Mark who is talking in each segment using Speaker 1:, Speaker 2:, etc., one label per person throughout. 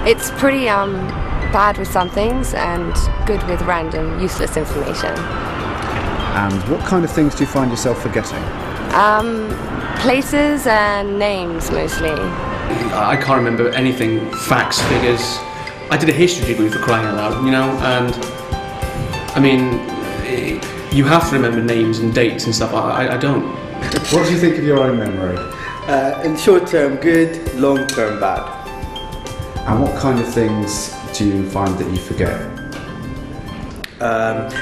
Speaker 1: It's pretty bad with some things and good with random, useless information.
Speaker 2: And what kind of things do you find yourself forgetting?
Speaker 1: Places and names, mostly.
Speaker 3: I can't remember anything, facts, figures. I did a history degree, for crying out loud, you know, and I mean, you have to remember names and dates and stuff. I don't.
Speaker 2: What do you think of your own memory?
Speaker 4: In short term good, long term bad.
Speaker 2: And what kind of things do you find that you forget?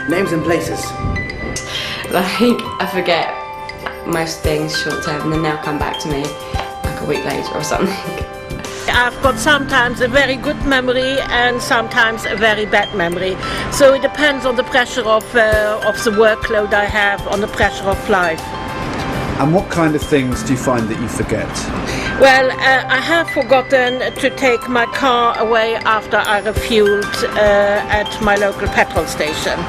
Speaker 4: Names and places.
Speaker 5: Like, I forget most things short term and then they'll come back to me like a week later or something.
Speaker 6: I've got sometimes a very good memory and sometimes a very bad memory. So it depends on the pressure of the workload I have, on the pressure of life.
Speaker 2: And what kind of things do you find that you forget?
Speaker 6: Well, I have forgotten to take my car away after I refueled at my local petrol station.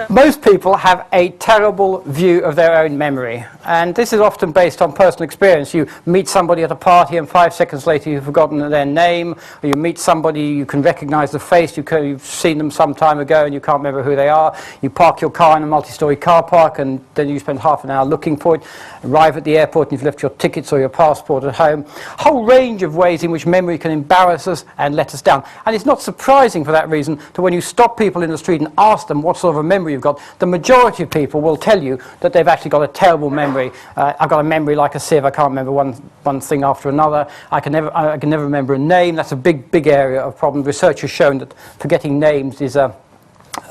Speaker 7: Most people have a terrible view of their own memory, and this is often based on personal experience. You meet somebody at a party and 5 seconds later you've forgotten their name, or you meet somebody, you can recognize the face, you've seen them some time ago and you can't remember who they are. You park your car in a multi-story car park and then you spend half an hour looking for it, arrive at the airport and you've left your tickets or your passport at home. A whole range of ways in which memory can embarrass us and let us down. And it's not surprising for that reason that when you stop people in the street and ask them what sort of a memory you've got, the majority of people will tell you that they've actually got a terrible memory. I've got a memory like a sieve. I can't remember one thing after another. I can never remember a name. That's a big area of problem. Research has shown that forgetting names is a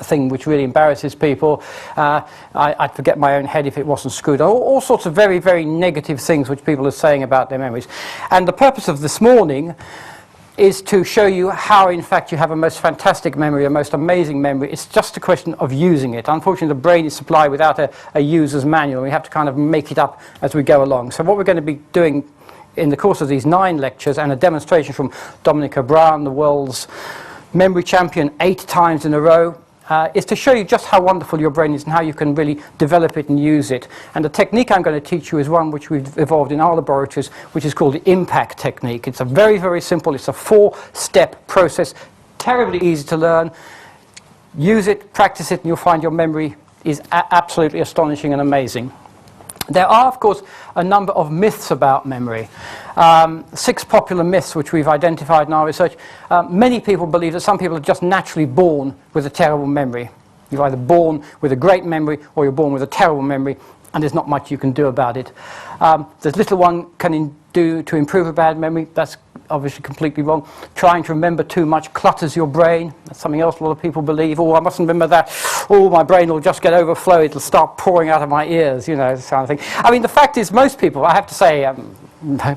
Speaker 7: thing which really embarrasses people. I'd forget my own head if it wasn't screwed. All sorts of very negative things which people are saying about their memories. And the purpose of this morning is to show you how, in fact, you have a most fantastic memory, a most amazing memory. It's just a question of using it. Unfortunately, the brain is supplied without a user's manual. We have to kind of make it up as we go along. So what we're going to be doing in the course of these 9 lectures and a demonstration from Dominic O'Brien, the world's memory champion 8 times in a row, is to show you just how wonderful your brain is and how you can really develop it and use it. And the technique I'm going to teach you is one which we've evolved in our laboratories, which is called the impact technique. It's a very simple, it's a 4-step process, terribly easy to learn. Use it, practice it, and you'll find your memory is absolutely astonishing and amazing. There are, of course, a number of myths about memory. 6 popular myths which we've identified in our research. Many people believe that some people are just naturally born with a terrible memory. You're either born with a great memory or you're born with a terrible memory, and there's not much you can do about it. There's little one can do to improve a bad memory. That's obviously completely wrong. Trying to remember too much clutters your brain. That's something else a lot of people believe. Oh, I mustn't remember that. Oh, my brain will just get overflowed. It'll start pouring out of my ears, you know, this kind of thing. I mean, the fact is, most people, I have to say,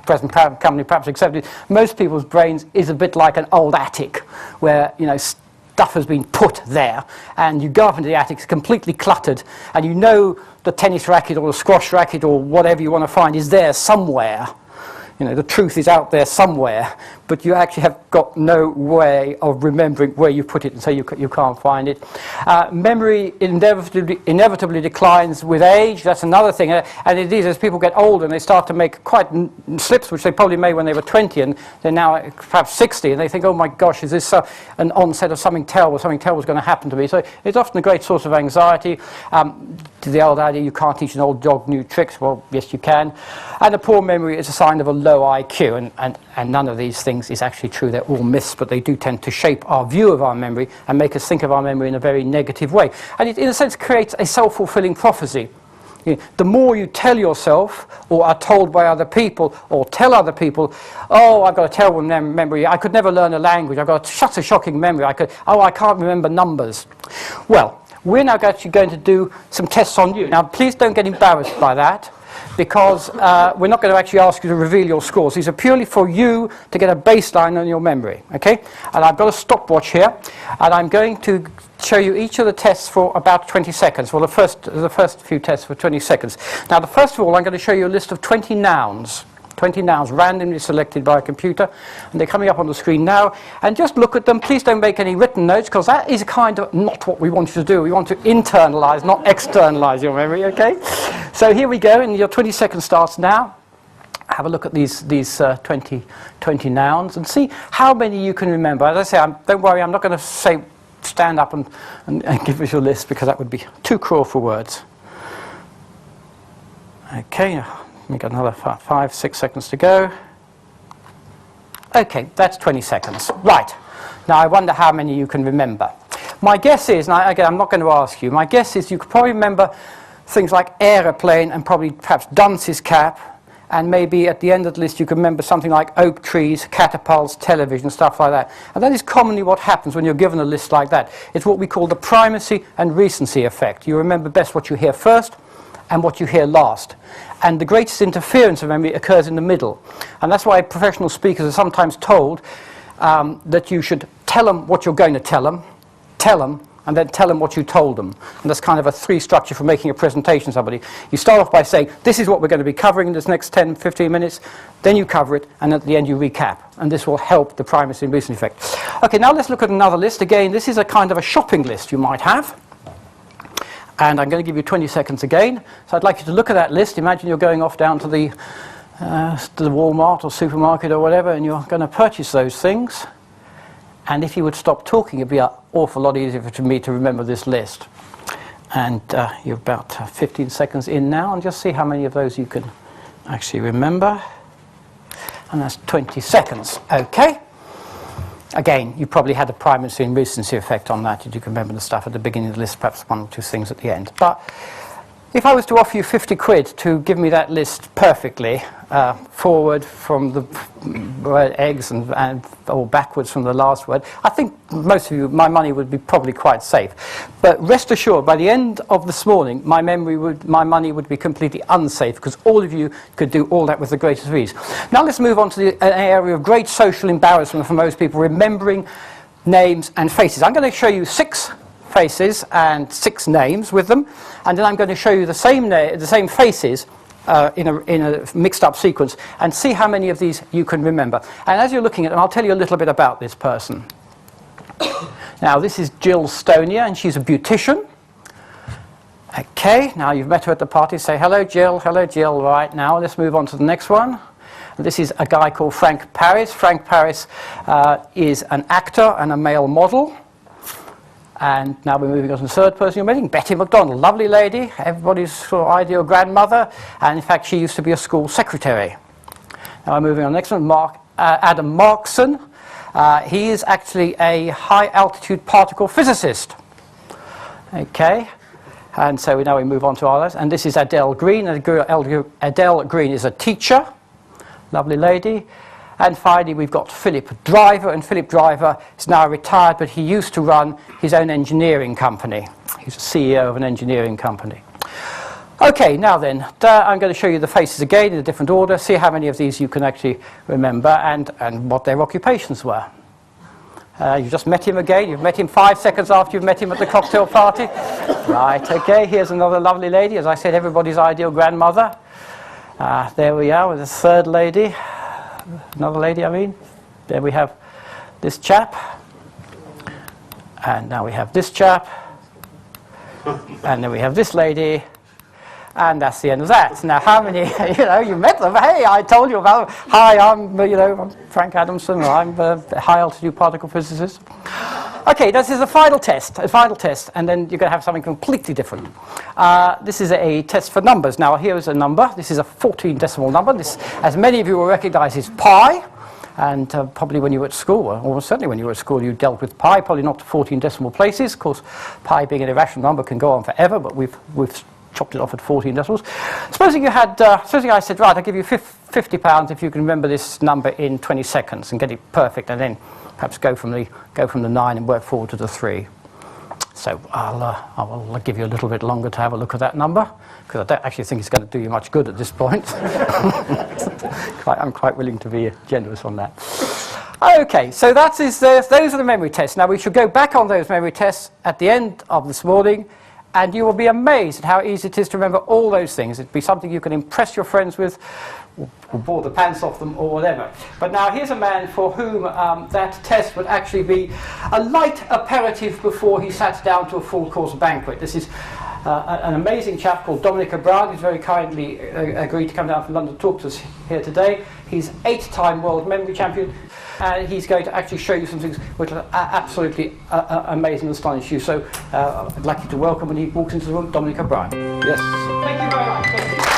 Speaker 7: present company perhaps accepted, most people's brains is a bit like an old attic where, you know, stuff has been put there, and you go up into the attic, it's completely cluttered, and you know the tennis racket or the squash racket or whatever you want to find is there somewhere. You know, the truth is out there somewhere, but you actually have got no way of remembering where you put it, and so you can't find it. Memory inevitably declines with age. That's another thing. And it is, as people get older and they start to make quite slips, which they probably made when they were 20, and they're now perhaps 60, and they think, oh my gosh, is this an onset of something terrible is going to happen to me? So it's often a great source of anxiety. To the old idea, you can't teach an old dog new tricks. Well, yes, you can. And a poor memory is a sign of a low IQ, and none of these things is actually true. They're all myths, but they do tend to shape our view of our memory and make us think of our memory in a very negative way. And it, in a sense, creates a self-fulfilling prophecy. You know, the more you tell yourself, or are told by other people, or tell other people, oh, I've got a terrible memory, I could never learn a language, I've got such a shocking memory, I can't remember numbers. Well, we're now actually going to do some tests on you. Now, please don't get embarrassed by that, because we're not going to actually ask you to reveal your scores. These are purely for you to get a baseline on your memory, okay? And I've got a stopwatch here, and I'm going to show you each of the tests for about 20 seconds. Well, the first few tests for 20 seconds. Now, first of all, I'm going to show you a list of 20 nouns. 20 nouns randomly selected by a computer, and they're coming up on the screen now. And just look at them. Please don't make any written notes, because that is kind of not what we want you to do. We want to internalize, not externalize your memory, okay? So here we go, and your 20 seconds starts now. have a look at these 20 nouns and see how many you can remember. As I say, don't worry, I'm not going to say stand up and give us your list, because that would be too cruel for words. Okay, we've got another 5-6 seconds to go. Okay, that's 20 seconds. Right, now I wonder how many you can remember. My guess is, and again, I'm not going to ask you, my guess is you could probably remember things like aeroplane and probably perhaps dunce's cap, and maybe at the end of the list you can remember something like oak trees, catapults, television, stuff like that. And that is commonly what happens when you're given a list like that. It's what we call the primacy and recency effect. You remember best what you hear first and what you hear last. And the greatest interference of memory occurs in the middle. And that's why professional speakers are sometimes told that you should tell them what you're going to tell them, and then tell them what you told them. And that's kind of a 3 structure for making a presentation to somebody. You start off by saying, this is what we're going to be covering in this next 10, 15 minutes. Then you cover it, and at the end you recap. And this will help the primacy and recency effect. Okay, now let's look at another list. Again, this is a kind of a shopping list you might have. And I'm going to give you 20 seconds again. So I'd like you to look at that list. Imagine you're going off down to the Walmart or supermarket or whatever, and you're going to purchase those things. And if you would stop talking, it'd be an awful lot easier for me to remember this list. And you're about 15 seconds in now, and just see how many of those you can actually remember. And that's 20 seconds. Okay. Again, you probably had a primacy and recency effect on that. You can remember the stuff at the beginning of the list, perhaps 1 or 2 things at the end. But if I was to offer you 50 quid to give me that list perfectly, forward from the word eggs or backwards from the last word, I think most of you, my money would be probably quite safe. But rest assured, by the end of this morning, my money would be completely unsafe, because all of you could do all that with the greatest ease. Now let's move on to an area of great social embarrassment for most people, remembering names and faces. I'm going to show you 6 faces and 6 names with them, and then I'm going to show you the same faces in a mixed up sequence, and see how many of these you can remember. And as you're looking at them, I'll tell you a little bit about this person. Now this is Jill Stonier, and she's a beautician. Okay, now you've met her at the party, say hello Jill, right. Now let's move on to the next one. This is a guy called Frank Paris. Frank Paris is an actor and a male model. And now we're moving on to the third person you're meeting, Betty McDonald, lovely lady, everybody's sort of ideal grandmother, and in fact she used to be a school secretary. Now we're moving on to the next one, Adam Markson. He is actually a high altitude particle physicist. Okay, and so now we move on to others, and this is Adele Green. Adele Green is a teacher, lovely lady. And finally, we've got Philip Driver, and Philip Driver is now retired, but he used to run his own engineering company. He's a CEO of an engineering company. Okay, now then, I'm going to show you the faces again in a different order, see how many of these you can actually remember, and what their occupations were. You just met him again. You've met him 5 seconds after you've met him at the cocktail party. Right, okay, here's another lovely lady. As I said, everybody's ideal grandmother. There we are with the third lady. Another lady, I mean. There we have this chap. And now we have this chap. And then we have this lady. And that's the end of that. Now, how many, you met them. Hey, I told you about, hi, I'm Frank Adamson. I'm a high-altitude particle physicist. Okay, this is a final test, and then you're going to have something completely different. This is a test for numbers. Now, here is a number. This is a 14-decimal number. This, as many of you will recognize, is pi. And probably when you were at school, or certainly when you were at school, you dealt with pi, probably not to 14 decimal places. Of course, pi being an irrational number can go on forever, but we've chopped it off at 14 decimals. Supposing I said, right, I'll give you £50 if you can remember this number in 20 seconds and get it perfect, and then perhaps go from the 9 and work forward to the 3. So I will give you a little bit longer to have a look at that number, because I don't actually think it's going to do you much good at this point. I'm quite willing to be generous on that. Okay, so those are the memory tests. Now we should go back on those memory tests at the end of this morning, and you will be amazed at how easy it is to remember all those things. It'd be something you can impress your friends with, or bore the pants off them, or whatever. But now here's a man for whom that test would actually be a light aperitif before he sat down to a full-course banquet. This is an amazing chap called Dominic O'Brien, who's very kindly agreed to come down from London to talk to us here today. He's 8-time world memory champion, and he's going to actually show you some things which are absolutely amazing and astonish you. So I'd like you to welcome, when he walks into the room, Dominic O'Brien.
Speaker 2: Yes.
Speaker 7: Thank you very much. Thank you.